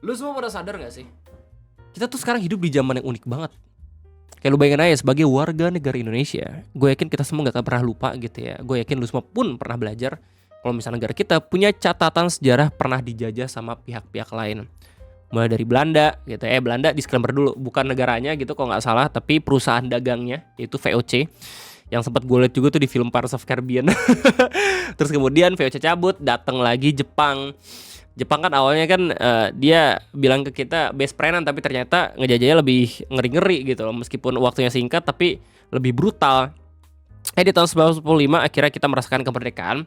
Lu semua pada sadar gak sih? Kita tuh sekarang hidup di zaman yang unik banget. Kayak lu bayangin aja sebagai warga negara Indonesia, gue yakin kita semua gak akan pernah lupa gitu ya. Gue yakin lu semua pun pernah belajar kalau misalnya negara kita punya catatan sejarah pernah dijajah sama pihak-pihak lain. Mulai dari Belanda gitu. Belanda disclaimer dulu, bukan negaranya gitu kalau nggak salah, tapi perusahaan dagangnya yaitu VOC. Yang sempat gue lihat juga tuh di film Pirates of Caribbean. Terus kemudian VOC cabut, datang lagi Jepang. Jepang kan awalnya kan dia bilang ke kita best friendan, tapi ternyata ngejajahnya lebih ngeri-ngeri gitu loh. Meskipun waktunya singkat tapi lebih brutal. Di tahun 1945 akhirnya kita merasakan kemerdekaan,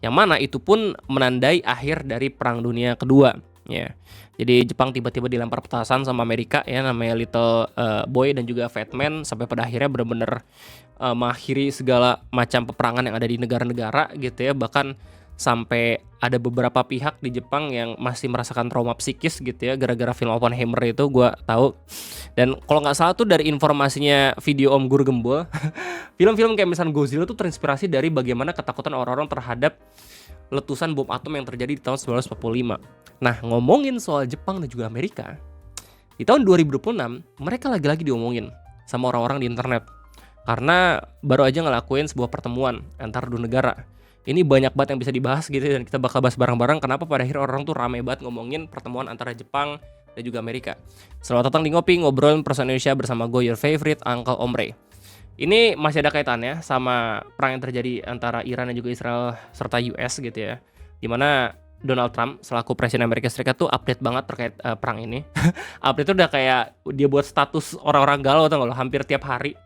yang mana itu pun menandai akhir dari Perang Dunia Kedua. Ya, jadi Jepang tiba-tiba dilempar petasan sama Amerika ya, namanya Little Boy dan juga Fat Man, sampai pada akhirnya benar-benar mengakhiri segala macam peperangan yang ada di negara-negara gitu ya. Bahkan sampai ada beberapa pihak di Jepang yang masih merasakan trauma psikis gitu ya gara-gara film Oppenheimer itu, gue tahu. Dan kalau nggak salah tuh dari informasinya video Om Gur Gembul, film-film kayak misalnya Godzilla tuh terinspirasi dari bagaimana ketakutan orang-orang terhadap letusan bom atom yang terjadi di tahun 1945. Nah, ngomongin soal Jepang dan juga Amerika, di tahun 2026 mereka lagi-lagi diomongin sama orang-orang di internet karena baru aja ngelakuin sebuah pertemuan antara dua negara. Ini banyak banget yang bisa dibahas gitu, dan kita bakal bahas bareng-bareng kenapa pada akhirnya orang tuh rame banget ngomongin pertemuan antara Jepang dan juga Amerika. Selamat datang di Ngopi, ngobrolin persoalan Indonesia bersama gue, your favorite Uncle Omre. Ini masih ada kaitannya sama perang yang terjadi antara Iran dan juga Israel serta US gitu ya. Dimana Donald Trump selaku Presiden Amerika Serikat tuh update banget terkait perang ini. Update itu udah kayak dia buat status orang-orang galau tau gak lo, hampir tiap hari.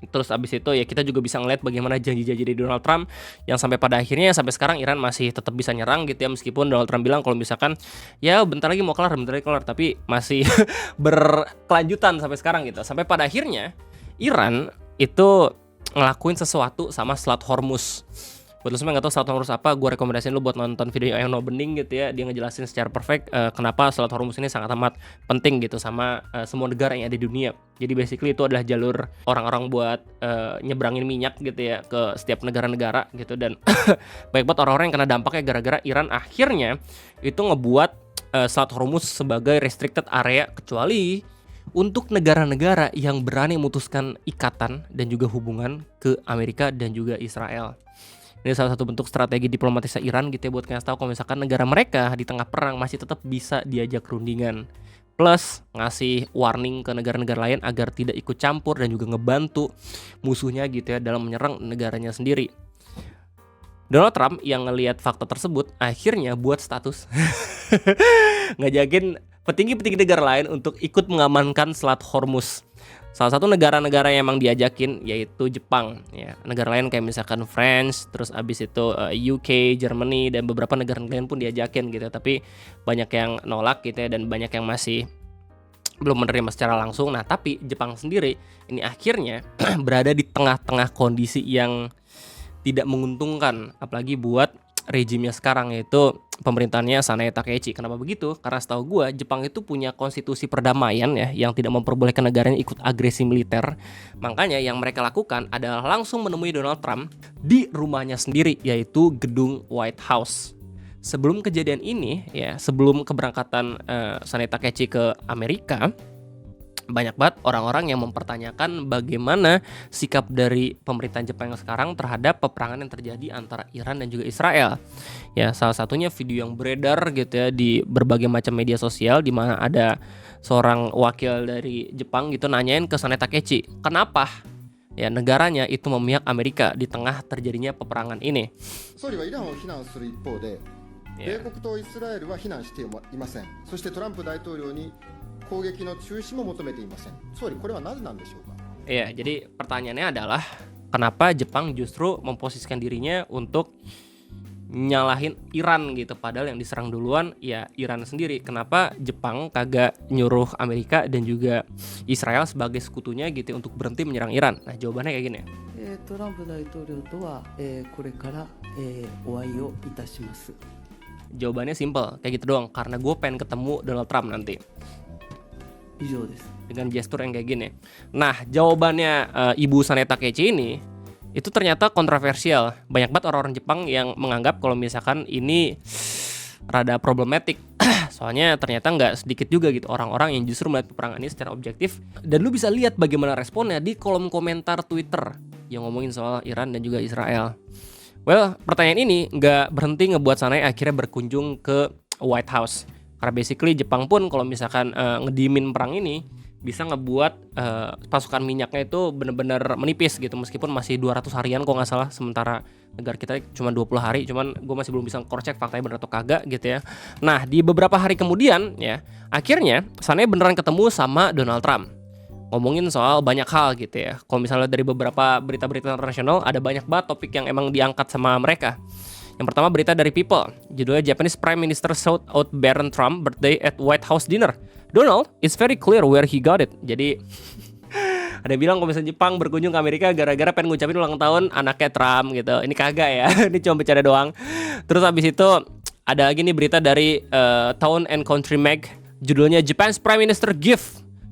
Terus abis itu ya kita juga bisa ngeliat bagaimana janji-janji dari Donald Trump yang sampai pada akhirnya sampai sekarang Iran masih tetap bisa nyerang gitu ya, meskipun Donald Trump bilang kalau misalkan ya bentar lagi mau kelar, tapi masih berkelanjutan sampai sekarang gitu. Sampai pada akhirnya Iran itu ngelakuin sesuatu sama Selat Hormuz. Buat lo semua yang gak tau Selat Hormuz apa, gue rekomendasiin lo buat nonton video yang No Bening gitu ya. Dia ngejelasin secara perfect kenapa Selat Hormuz ini sangat amat penting gitu sama semua negara yang ada di dunia. Jadi basically itu adalah jalur orang-orang buat nyebrangin minyak gitu ya ke setiap negara-negara gitu. Dan banyak banget orang-orang yang kena dampaknya gara-gara Iran akhirnya itu ngebuat Selat Hormuz sebagai restricted area, kecuali untuk negara-negara yang berani memutuskan ikatan dan juga hubungan ke Amerika dan juga Israel. Ini salah satu bentuk strategi diplomatisnya Iran gitu ya, buat ngasih tahu kalau misalkan negara mereka di tengah perang masih tetap bisa diajak rundingan. Plus ngasih warning ke negara-negara lain agar tidak ikut campur dan juga ngebantu musuhnya gitu ya dalam menyerang negaranya sendiri. Donald Trump yang ngelihat fakta tersebut akhirnya buat status ngajakin petinggi-petinggi negara lain untuk ikut mengamankan Selat Hormuz. Salah satu negara-negara yang emang diajakin yaitu Jepang ya. Negara lain kayak misalkan France, terus abis itu UK, Germany, dan beberapa negara lain pun diajakin gitu. Tapi banyak yang nolak gitu ya, dan banyak yang masih belum menerima secara langsung. Nah tapi Jepang sendiri ini akhirnya berada di tengah-tengah kondisi yang tidak menguntungkan, apalagi buat rejimnya sekarang, yaitu pemerintahannya Sanae Takaichi. Kenapa begitu? Karena setahu gue Jepang itu punya konstitusi perdamaian ya, yang tidak memperbolehkan negaranya ikut agresi militer. Makanya yang mereka lakukan adalah langsung menemui Donald Trump di rumahnya sendiri, yaitu gedung White House. Sebelum kejadian ini ya, sebelum keberangkatan Sanae Takaichi ke Amerika, banyak banget orang-orang yang mempertanyakan bagaimana sikap dari pemerintahan Jepang yang sekarang terhadap peperangan yang terjadi antara Iran dan juga Israel. Ya, salah satunya video yang beredar gitu ya di berbagai macam media sosial, di mana ada seorang wakil dari Jepang gitu nanyain ke Sanae Takaichi, kenapa ya negaranya itu memihak Amerika di tengah terjadinya peperangan ini. 総理はイランを非難する一方で、米国とイスラエルは非難していません。そしてトランプ大統領に攻撃の中止も求めていません。総理、これはなぜなんでしょうか。Ya, jadi pertanyaannya adalah kenapa Jepang justru memposisikan dirinya untuk nyalahin Iran gitu, padahal yang diserang duluan ya Iran sendiri. Kenapa Jepang kagak nyuruh Amerika dan juga Israel sebagai sekutunya gitu untuk berhenti menyerang Iran? Nah jawabannya kayak gini. トランプ大統領とは、これから、お会いをいたします。 Jawabannya simple, kayak gitu doang. Karena gue pengen ketemu Donald Trump nanti. 以上です。 Dengan gestur yang kayak gini. Nah jawabannya Ibu Sanae Takaichi ini itu ternyata kontroversial. Banyak banget orang-orang Jepang yang menganggap kalau misalkan ini rada problematik. Soalnya ternyata nggak sedikit juga gitu orang-orang yang justru melihat peperangan ini secara objektif. Dan lu bisa lihat bagaimana responnya di kolom komentar Twitter yang ngomongin soal Iran dan juga Israel. Well, pertanyaan ini nggak berhenti ngebuat Sanai akhirnya berkunjung ke White House. Karena basically Jepang pun kalau misalkan ngediemin perang ini bisa ngebuat pasukan minyaknya itu benar-benar menipis gitu, meskipun masih 200 harian kok nggak salah, sementara negara kita cuma 20 hari, cuman gue masih belum bisa cross check faktanya benar atau kagak gitu ya. Nah, di beberapa hari kemudian ya, akhirnya Sanai beneran ketemu sama Donald Trump. Ngomongin soal banyak hal gitu ya. Kalau misalnya dari beberapa berita-berita internasional ada banyak banget topik yang emang diangkat sama mereka. Yang pertama berita dari People, judulnya Japanese Prime Minister Shout Out Barron Trump Birthday at White House Dinner. Donald, it's very clear where he got it. Jadi ada yang bilang kalau misalnya Jepang berkunjung ke Amerika gara-gara pengen ngucapin ulang tahun anaknya Trump gitu. Ini kagak ya, ini cuma bercanda doang. Terus habis itu ada lagi nih berita dari Town and Country Mag, judulnya Japan's Prime Minister give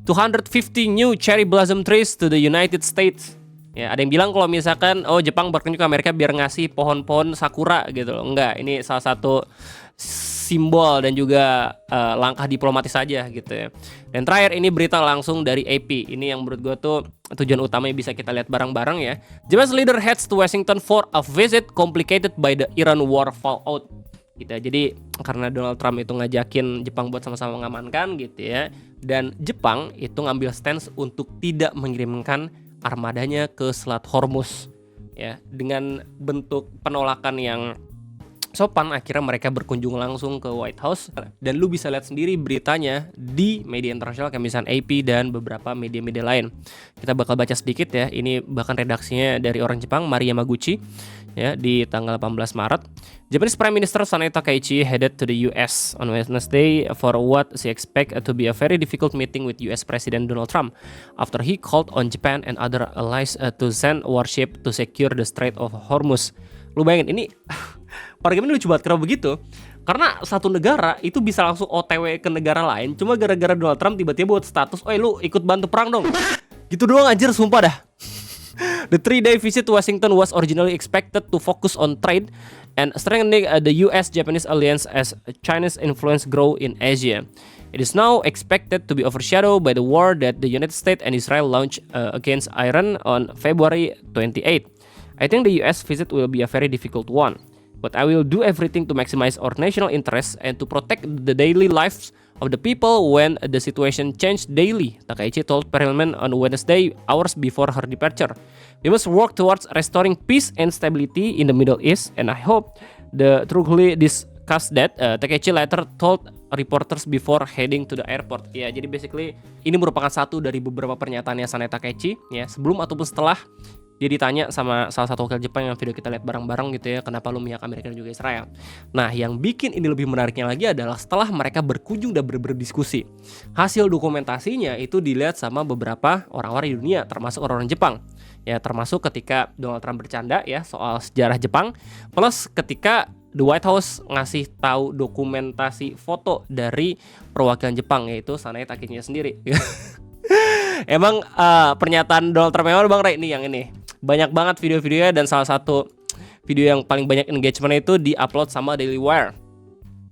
250 new cherry blossom trees to the United States. Ya, ada yang bilang kalau misalkan Jepang berkunjung ke Amerika biar ngasih pohon-pohon sakura gitu loh. Enggak, ini salah satu simbol dan juga langkah diplomatis saja gitu ya. Dan terakhir ini berita langsung dari AP. Ini yang menurut gue tuh tujuan utamanya bisa kita lihat bareng-bareng ya. Japan's leader heads to Washington for a visit complicated by the Iran war fallout. Gitu ya. Jadi karena Donald Trump itu ngajakin Jepang buat sama-sama mengamankan gitu ya. Dan Jepang itu ngambil stance untuk tidak mengirimkan armadanya ke Selat Hormuz ya, dengan bentuk penolakan yang sopan. Akhirnya mereka berkunjung langsung ke White House dan lu bisa lihat sendiri beritanya di media internasional kayak misalnya AP dan beberapa media-media lain. Kita bakal baca sedikit ya. Ini bahkan redaksinya dari orang Jepang, Mari Yamaguchi ya, di tanggal 18 Maret. Japanese Prime Minister Sanai Takaichi headed to the US on Wednesday for what she expect to be a very difficult meeting with US President Donald Trump after he called on Japan and other allies to send warship to secure the Strait of Hormuz. Lu bayangin ini paradigma ini lucu banget kenapa begitu? Karena satu negara itu bisa langsung OTW ke negara lain cuma gara-gara Donald Trump tiba-tiba buat status, "Oi lu ikut bantu perang dong." Gitu doang anjir, sumpah dah. The 3-day visit to Washington was originally expected to focus on trade and strengthening the US-Japanese alliance as China's influence grow in Asia. It is now expected to be overshadowed by the war that the United States and Israel launched against Iran on February 28. I think the US visit will be a very difficult one, but I will do everything to maximize our national interests and to protect the daily lives of the people when the situation change daily, Takaichi told Parliament on Wednesday, hours before her departure. We must work towards restoring peace and stability in the Middle East, and I hope the truly discuss that, Takaichi later told reporters before heading to the airport. Ya, jadi basically ini merupakan satu dari beberapa pernyataannya Sanai Takaichi ya, sebelum ataupun setelah dia ditanya sama salah satu wakil Jepang yang video kita lihat bareng-bareng gitu ya, kenapa lu memihak Amerika dan juga Israel. Nah, yang bikin ini lebih menariknya lagi adalah setelah mereka berkunjung dan berdiskusi, hasil dokumentasinya itu dilihat sama beberapa orang-orang di dunia, termasuk orang-orang Jepang. Ya, termasuk ketika Donald Trump bercanda ya soal sejarah Jepang, plus ketika The White House ngasih tahu dokumentasi foto dari perwakilan Jepang, yaitu Sanai Takaichi sendiri. Emang pernyataan Donald Trump memang Bang Ray ini yang ini banyak banget video-videonya, dan salah satu video yang paling banyak engagement itu di-upload sama Daily Wire.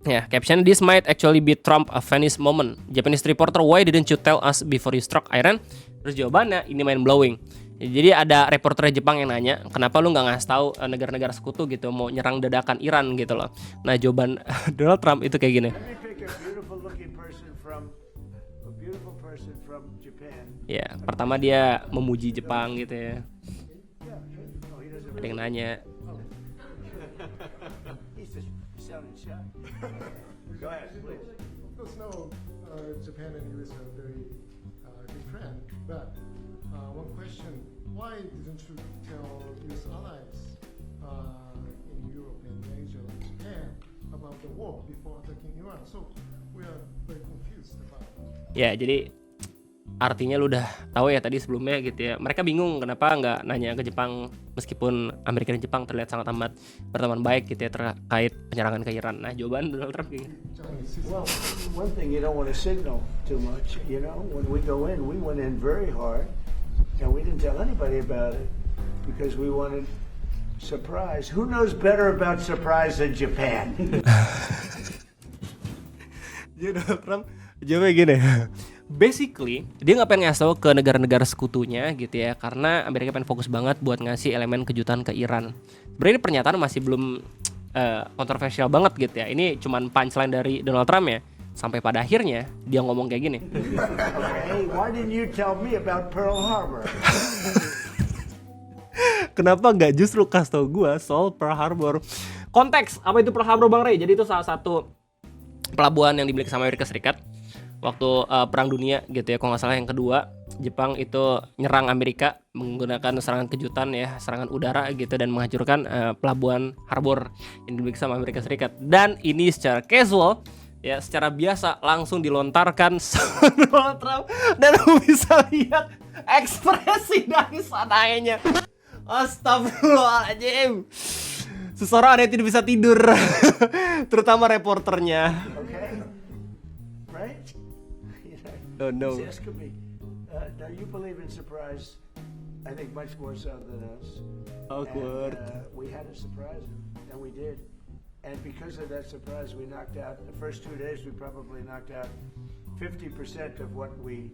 Ya, caption, "This might actually be Trump a funniest moment. Japanese reporter, why didn't you tell us before you struck Iran?" Terus jawabannya ini mind blowing. Jadi ada reporter Jepang yang nanya, kenapa lu nggak ngasih tahu negara-negara sekutu gitu mau nyerang dadakan Iran gitu loh. Nah, jawaban Donald Trump itu kayak gini. Ya, pertama dia memuji Jepang gitu ya. Ada yang nanya. Of course, now Japan and US are very good friends. But one question: why didn't you tell US allies in Europe and Asia and Japan about the war before attacking Iran? So we are very confused about it. Ya, jadi artinya lu udah tahu ya tadi sebelumnya gitu ya. Mereka bingung kenapa nggak nanya ke Jepang meskipun Amerika dan Jepang terlihat sangat amat berteman baik gitu ya terkait penyerangan ke Iran. Nah, jawaban Donald Trump gini. Well, one thing you don't want to signal too much. You know, when we go in, we went in very hard, and we didn't tell anybody about it because we wanted surprise. Who knows better about surprise than Japan? Jadi Donald Trump jawabnya gini. Basically, dia nggak pengen ngasih tau ke negara-negara sekutunya gitu ya, karena Amerika pengen fokus banget buat ngasih elemen kejutan ke Iran. Sebenarnya ini pernyataan masih belum kontroversial banget gitu ya. Ini cuman punchline dari Donald Trump ya. Sampai pada akhirnya dia ngomong kayak gini. Hey, why didn't you tell me about Pearl Harbor? Kenapa nggak justru kasih tau gue soal Pearl Harbor? Konteks, apa itu Pearl Harbor Bang Ray? Jadi itu salah satu pelabuhan yang dimiliki sama Amerika Serikat waktu Perang Dunia gitu ya, kalau nggak salah yang kedua. Jepang itu nyerang Amerika menggunakan serangan kejutan ya, serangan udara gitu, dan menghancurkan pelabuhan Harbor yang dimiliki sama Amerika Serikat. Dan ini secara casual ya, secara biasa langsung dilontarkan sama Donald Trump, dan lu bisa lihat ekspresi dari sananya. Astagfirullahaladzim. Seseorang yang tidak bisa tidur. Terutama reporternya. Okay, right? Oh no. He's asking me. Now you believe in surprise, I think much more so than us. Awkward. And, we had a surprise, and we did. And because of that surprise, we knocked out, the first 2 days, we probably knocked out 50% of what we,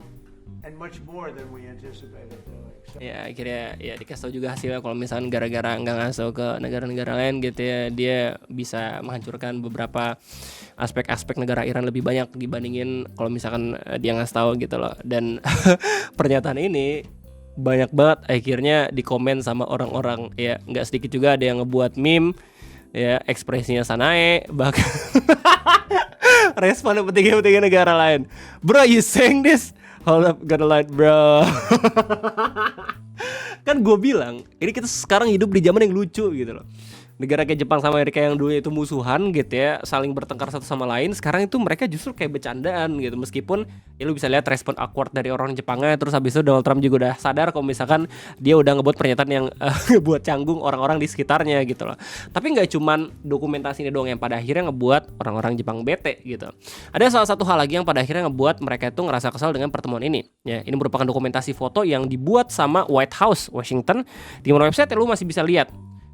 and much more than we anticipated doing. So, Ya akhirnya ya dikasih tau juga hasilnya kalau misalkan gara-gara nggak ngasih ke negara-negara lain gitu ya, dia bisa menghancurkan beberapa aspek-aspek negara Iran lebih banyak dibandingin kalau misalkan dia ngasih tahu gitu loh. Dan pernyataan ini banyak banget akhirnya dikomen sama orang-orang ya, nggak sedikit juga ada yang ngebuat meme ya, ekspresinya Sanae, bahkan respon petinggi-petinggi negara lain. Bro, you saying this? Hold up, got a light bro. Kan gue bilang, ini kita sekarang hidup di zaman yang lucu gitu loh. Negara kayak Jepang sama Amerika yang dulunya itu musuhan gitu ya, saling bertengkar satu sama lain, sekarang itu mereka justru kayak bercandaan gitu. Meskipun ya lu bisa lihat respon awkward dari orang Jepangnya. Terus habis itu Donald Trump juga udah sadar kalau misalkan dia udah ngebuat pernyataan yang buat canggung orang-orang di sekitarnya gitu loh. Tapi gak cuman dokumentasi ini doang yang pada akhirnya ngebuat orang-orang Jepang bete gitu. Ada salah satu hal lagi yang pada akhirnya ngebuat mereka itu ngerasa kesal dengan pertemuan ini ya. Ini merupakan dokumentasi foto yang dibuat sama White House Washington. Di mana website lu masih bisa lihat.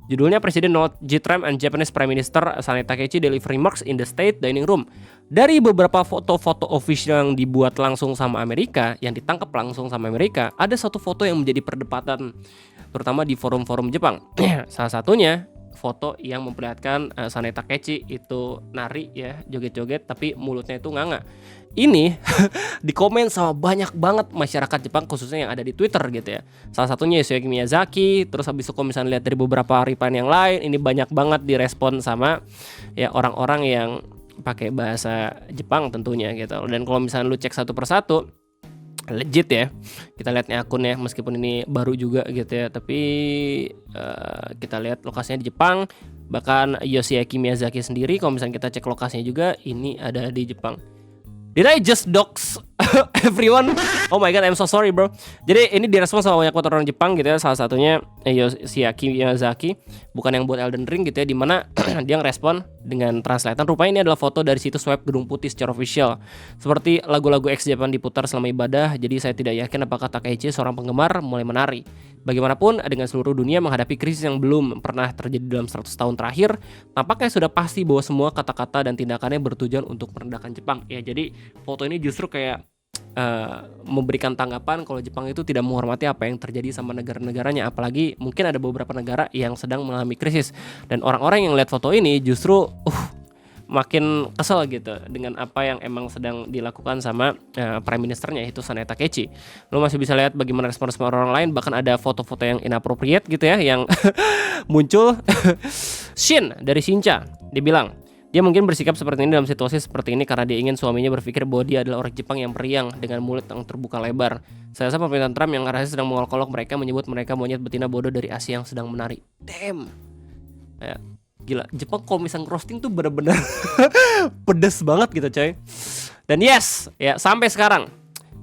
Judulnya Presiden Donald J. Trump and Japanese Prime Minister Sanae Takaichi deliver remarks in the State Dining Room. Dari beberapa foto-foto official yang dibuat langsung sama Amerika, yang ditangkap langsung sama Amerika, ada satu foto yang menjadi perdebatan, terutama di forum-forum Jepang. Salah satunya foto yang memperlihatkan Sanae Takaichi itu nari ya, joget-joget tapi mulutnya itu nganga. Ini dikomen sama banyak banget masyarakat Jepang, khususnya yang ada di Twitter gitu ya. Salah satunya Yoshiyuki Miyazaki. Terus habis itu kalau misalnya lihat dari beberapa reply yang lain, ini banyak banget direspon sama ya orang-orang yang pakai bahasa Jepang tentunya gitu. Dan kalau misalnya lu cek satu persatu, legit ya, kita lihatnya akunnya, meskipun ini baru juga gitu ya, tapi kita lihat lokasinya di Jepang. Bahkan Yoshiyuki Miyazaki sendiri, kalau misalnya kita cek lokasinya juga, ini ada di Jepang. Did I just dox everyone? Oh my god, I'm so sorry bro. Jadi ini direspon sama banyak orang Jepang gitu ya. Salah satunya Yoshiyuki Miyazaki, bukan yang buat Elden Ring gitu ya, dimana dia ngerespon dengan translatean. Rupanya ini adalah foto dari situs web Gedung Putih secara official. Seperti lagu-lagu ex-Japan diputar selama ibadah. Jadi saya tidak yakin apakah Takaichi seorang penggemar mulai menari. Bagaimanapun dengan seluruh dunia menghadapi krisis yang belum pernah terjadi dalam 100 tahun terakhir, tampaknya sudah pasti bahwa semua kata-kata dan tindakannya bertujuan untuk merendahkan Jepang. Ya, jadi foto ini justru kayak memberikan tanggapan kalau Jepang itu tidak menghormati apa yang terjadi sama negara-negaranya, apalagi mungkin ada beberapa negara yang sedang mengalami krisis. Dan orang-orang yang lihat foto ini justru makin kesel gitu dengan apa yang emang sedang dilakukan sama Prime Ministernya, itu Sanae Takaichi. Lo masih bisa lihat bagaimana respon orang lain, bahkan ada foto-foto yang inappropriate gitu ya yang muncul. Shin dari Shincha, dia bilang dia mungkin bersikap seperti ini dalam situasi seperti ini karena dia ingin suaminya berpikir bahwa dia adalah orang Jepang yang periang dengan mulut yang terbuka lebar. Saya rasa pemerintahan Trump yang ngerasa sedang mengolok-olok mereka, menyebut mereka monyet betina bodoh dari Asia yang sedang menari. Damn. Ya. Gila, Jepang kalau misalnya roasting tuh bener-bener pedes banget gitu coy. Dan yes, ya sampai sekarang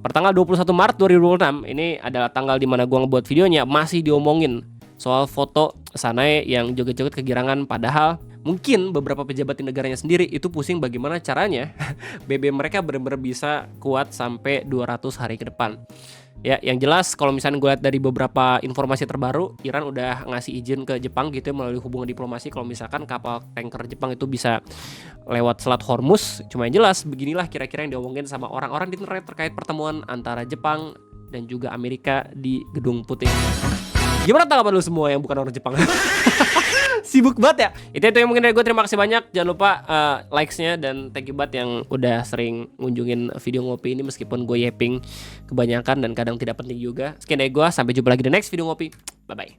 pertanggal 21 Maret 2026 ini adalah tanggal dimana gue ngebuat videonya, masih diomongin soal foto Sanae yang joget-joget kegirangan. Padahal mungkin beberapa pejabat di negaranya sendiri itu pusing bagaimana caranya BBM mereka benar-benar bisa kuat sampai 200 hari ke depan. Ya, yang jelas kalau misalnya gue lihat dari beberapa informasi terbaru, Iran udah ngasih izin ke Jepang gitu ya, melalui hubungan diplomasi kalau misalkan kapal tanker Jepang itu bisa lewat Selat Hormuz. Cuma yang jelas beginilah kira-kira yang diomongin sama orang-orang di internet terkait pertemuan antara Jepang dan juga Amerika di Gedung Putih. Gimana tanggapan lu semua yang bukan orang Jepang? Sibuk banget ya. Itu yang mungkin dari gue. Terima kasih banyak. Jangan lupa likes-nya dan thank you banget yang udah sering ngunjungin video ngopi ini meskipun gue yapping kebanyakan dan kadang tidak penting juga. Sekian dari gue. Sampai jumpa lagi di next video ngopi. Bye bye.